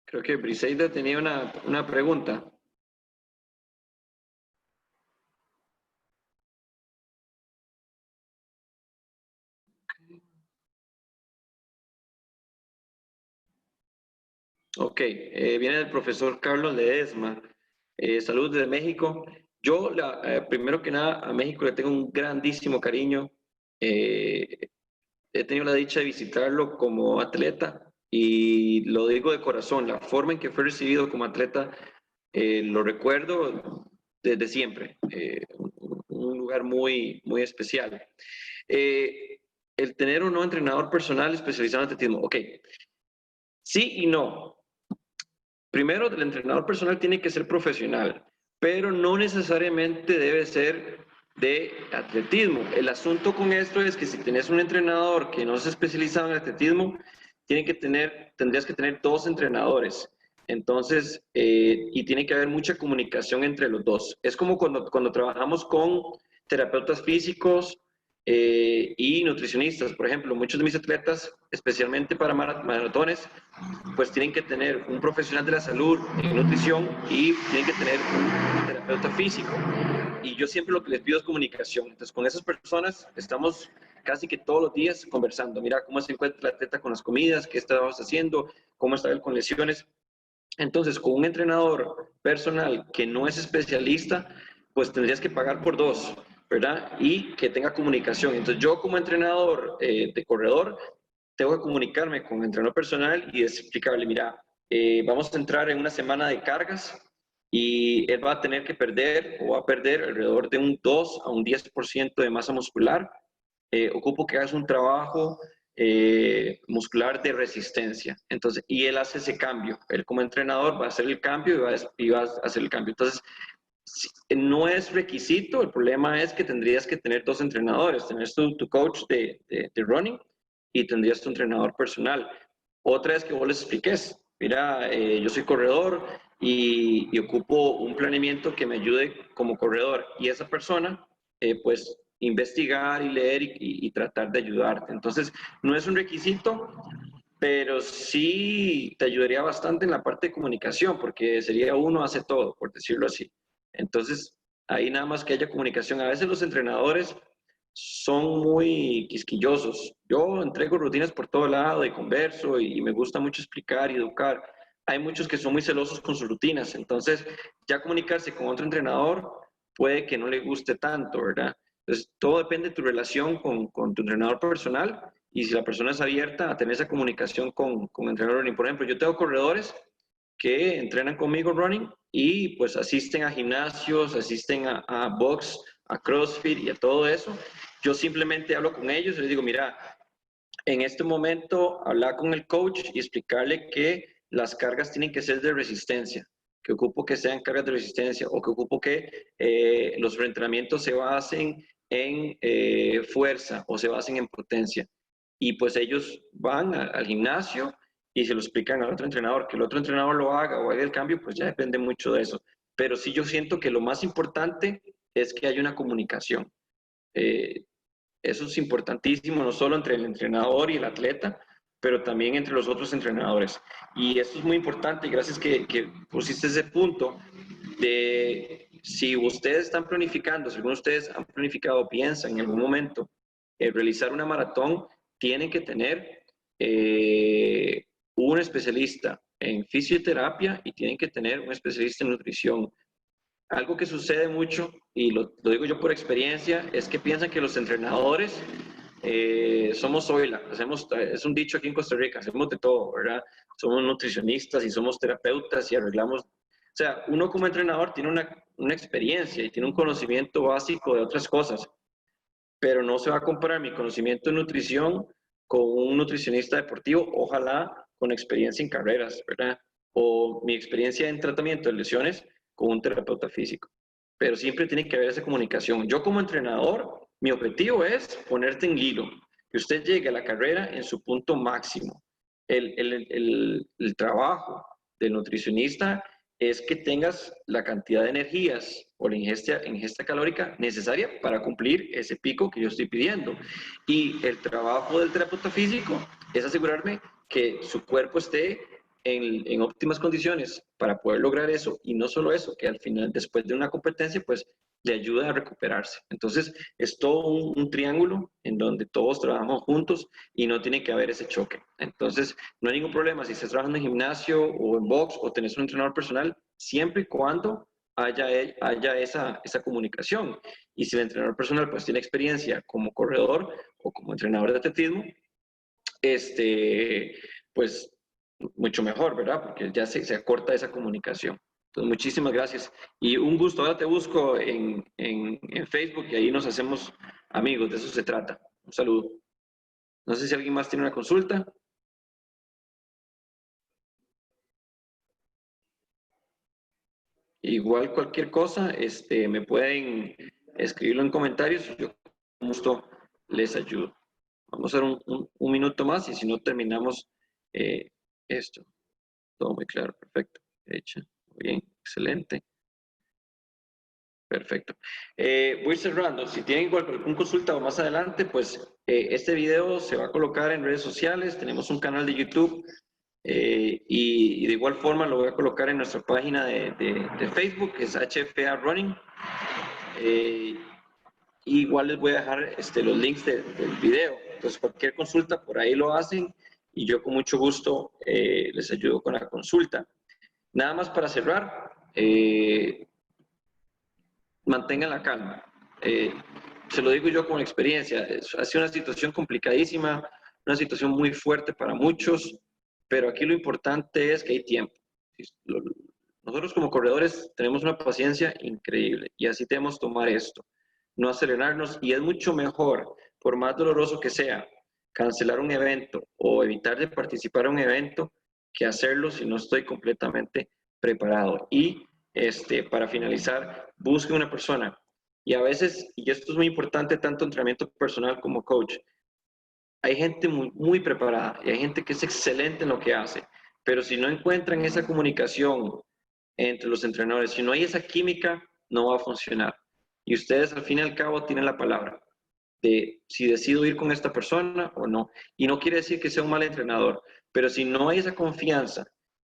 Creo que Briseida tenía una pregunta. Ok, viene el profesor Carlos Ledesma. Saludos desde México. Yo, primero que nada, a México le tengo un grandísimo cariño. He tenido la dicha de visitarlo como atleta y lo digo de corazón, la forma en que fue recibido como atleta, lo recuerdo desde siempre. Un lugar muy, muy especial. El tener un nuevo entrenador personal especializado en atletismo. Ok, sí y no. Primero, el entrenador personal tiene que ser profesional, pero no necesariamente debe ser de atletismo. El asunto con esto es que si tienes un entrenador que no se especializa en atletismo, tendrías que tener dos entrenadores. Entonces, y tiene que haber mucha comunicación entre los dos. Es como cuando trabajamos con terapeutas físicos y nutricionistas. Por ejemplo, muchos de mis atletas, especialmente para maratones, pues tienen que tener un profesional de la salud en nutrición y tienen que tener un terapeuta físico. Y yo siempre lo que les pido es comunicación. Entonces, con esas personas estamos casi que todos los días conversando. Mira cómo se encuentra el atleta con las comidas, qué estabas haciendo, cómo está él con lesiones. Entonces, con un entrenador personal que no es especialista, pues tendrías que pagar por dos, ¿verdad? Y que tenga comunicación. Entonces yo como entrenador de corredor, tengo que comunicarme con el entrenador personal y explicarle, mira, vamos a entrar en una semana de cargas y él va a tener que perder o va a perder alrededor de un 2 a un 10% de masa muscular. Ocupo que hagas un trabajo muscular de resistencia. Entonces, y él hace ese cambio. Él como entrenador va a hacer el cambio y va a hacer el cambio. Entonces, no es requisito, el problema es que tendrías que tener dos entrenadores, tener tu coach de running y tendrías tu entrenador personal. Otra es que vos les expliques, mira, yo soy corredor y ocupo un planeamiento que me ayude como corredor y esa persona, pues, investigar y leer y tratar de ayudarte. Entonces, no es un requisito, pero sí te ayudaría bastante en la parte de comunicación, porque sería uno hace todo, por decirlo así. Entonces, ahí nada más que haya comunicación. A veces los entrenadores son muy quisquillosos. Yo entrego rutinas por todo lado y converso y me gusta mucho explicar y educar. Hay muchos que son muy celosos con sus rutinas, entonces ya comunicarse con otro entrenador puede que no le guste tanto, ¿verdad? Entonces, todo depende de tu relación con tu entrenador personal y si la persona es abierta a tener esa comunicación con entrenador running. Por ejemplo, yo tengo corredores que entrenan conmigo running y pues asisten a gimnasios, asisten a box, a CrossFit y a todo eso. Yo simplemente hablo con ellos y les digo, mira, en este momento hablar con el coach y explicarle que las cargas tienen que ser de resistencia, que ocupo que sean cargas de resistencia o que ocupo que los entrenamientos se basen en fuerza o se basen en potencia. Y pues ellos van al gimnasio y se lo explican al otro entrenador. Que el otro entrenador lo haga o haga el cambio, pues ya depende mucho de eso. Pero sí yo siento que lo más importante es que haya una comunicación. Eh, Eso es importantísimo, no solo entre el entrenador y el atleta, pero también entre los otros entrenadores. Y esto es muy importante y gracias que pusiste ese punto de si ustedes están planificando, si algunos de ustedes han planificado, piensan en algún momento realizar una maratón, tienen que tener un especialista en fisioterapia y tienen que tener un especialista en nutrición. Algo que sucede mucho, y lo digo yo por experiencia, es que piensan que los entrenadores somos Zoila, es un dicho aquí en Costa Rica, hacemos de todo, ¿verdad? Somos nutricionistas y somos terapeutas y arreglamos. O sea, uno como entrenador tiene una experiencia y tiene un conocimiento básico de otras cosas, pero no se va a comparar mi conocimiento en nutrición con un nutricionista deportivo, ojalá con experiencia en carreras, ¿verdad? O mi experiencia en tratamiento de lesiones con un terapeuta físico. Pero siempre tiene que haber esa comunicación. Yo como entrenador, mi objetivo es ponerte en hilo, que usted llegue a la carrera en su punto máximo. El trabajo del nutricionista es que tengas la cantidad de energías o la ingesta calórica necesaria para cumplir ese pico que yo estoy pidiendo. Y el trabajo del terapeuta físico es asegurarme que su cuerpo esté en óptimas condiciones para poder lograr eso y no solo eso, que al final, después de una competencia, pues le ayuda a recuperarse. Entonces, es todo un triángulo en donde todos trabajamos juntos y no tiene que haber ese choque. Entonces, no hay ningún problema si estás trabajando en gimnasio o en box o tenés un entrenador personal, siempre y cuando haya esa comunicación. Y si el entrenador personal pues tiene experiencia como corredor o como entrenador de atletismo, pues mucho mejor, ¿verdad? Porque ya se acorta esa comunicación. Entonces, muchísimas gracias. Y un gusto. Ahora te busco en Facebook y ahí nos hacemos amigos. De eso se trata. Un saludo. No sé si alguien más tiene una consulta. Igual cualquier cosa, me pueden escribirlo en comentarios. Yo con gusto les ayudo. Vamos a hacer un minuto más y si no terminamos esto. Todo muy claro, perfecto. Hecha. Muy bien, excelente. Perfecto. Voy cerrando. Si tienen cualquier consulta o más adelante, pues este video se va a colocar en redes sociales. Tenemos un canal de YouTube y de igual forma lo voy a colocar en nuestra página de Facebook, que es HFA Running. Igual les voy a dejar los links del video. Entonces, cualquier consulta por ahí lo hacen y yo con mucho gusto les ayudo con la consulta. Nada más para cerrar, mantengan la calma. se lo digo yo con experiencia, ha sido una situación complicadísima, una situación muy fuerte para muchos, pero aquí lo importante es que hay tiempo. Nosotros como corredores tenemos una paciencia increíble y así debemos tomar esto, no acelerarnos, y es mucho mejor, por más doloroso que sea, cancelar un evento o evitar de participar en un evento que hacerlo si no estoy completamente preparado. Y para finalizar, busque una persona. Y a veces, y esto es muy importante, tanto entrenamiento personal como coach, hay gente muy preparada y hay gente que es excelente en lo que hace, pero si no encuentran esa comunicación entre los entrenadores, si no hay esa química, no va a funcionar. Y ustedes al fin y al cabo tienen la palabra de si decido ir con esta persona o no. Y no quiere decir que sea un mal entrenador, pero si no hay esa confianza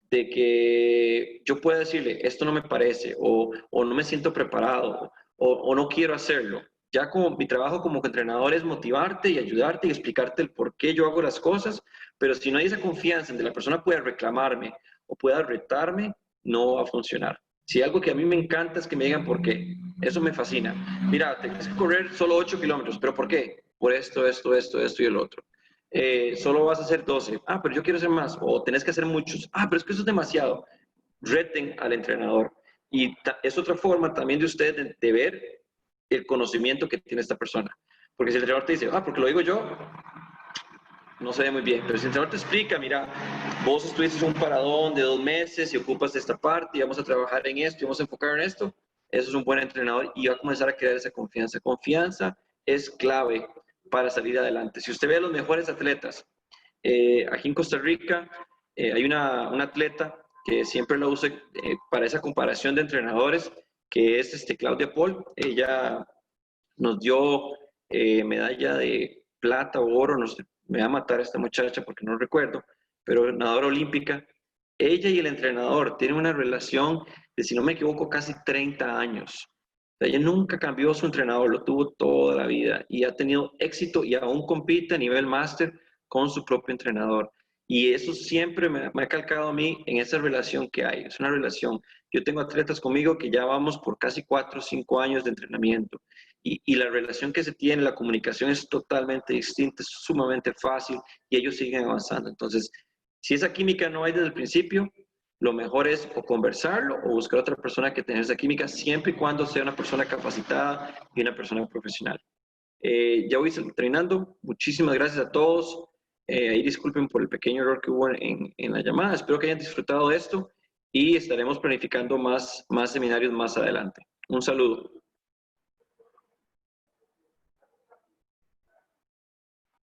de que yo pueda decirle, esto no me parece, o no me siento preparado, o no quiero hacerlo. Ya como mi trabajo como entrenador es motivarte y ayudarte y explicarte el por qué yo hago las cosas, pero si no hay esa confianza en que la persona pueda reclamarme o pueda retarme, no va a funcionar. Si algo que a mí me encanta es que me digan por qué, eso me fascina. Mira, tienes que correr solo 8 kilómetros, pero ¿por qué? Por esto y el otro. Solo vas a hacer 12. Ah, pero yo quiero hacer más. O tenés que hacer muchos. Ah, pero es que eso es demasiado. Reten al entrenador. Y es otra forma también de ustedes de ver el conocimiento que tiene esta persona. Porque si el entrenador te dice, ah, porque lo digo yo, no se ve muy bien. Pero si el entrenador te explica, mira, vos estuviste un paradón de 2 meses y ocupas esta parte y vamos a trabajar en esto y vamos a enfocar en esto, eso es un buen entrenador y va a comenzar a crear esa confianza. Confianza es clave para salir adelante. Si usted ve a los mejores atletas, aquí en Costa Rica hay una atleta que siempre lo uso para esa comparación de entrenadores, que es Claudia Paul. Ella nos dio medalla de plata o oro, no sé, me va a matar esta muchacha porque no recuerdo, pero nadadora olímpica. Ella y el entrenador tienen una relación de, si no me equivoco, casi 30 años. O sea, ella nunca cambió su entrenador, lo tuvo toda la vida y ha tenido éxito y aún compite a nivel máster con su propio entrenador. Y eso siempre me ha calcado a mí en esa relación que hay. Es una relación. Yo tengo atletas conmigo que ya vamos por casi 4 o 5 años de entrenamiento. Y la relación que se tiene, la comunicación es totalmente distinta, es sumamente fácil y ellos siguen avanzando. Entonces, si esa química no hay desde el principio, lo mejor es o conversarlo o buscar otra persona que tenga esa química, siempre y cuando sea una persona capacitada y una persona profesional. Ya voy terminando. Muchísimas gracias a todos. Ahí disculpen por el pequeño error que hubo en la llamada. Espero que hayan disfrutado de esto y estaremos planificando más seminarios más adelante. Un saludo.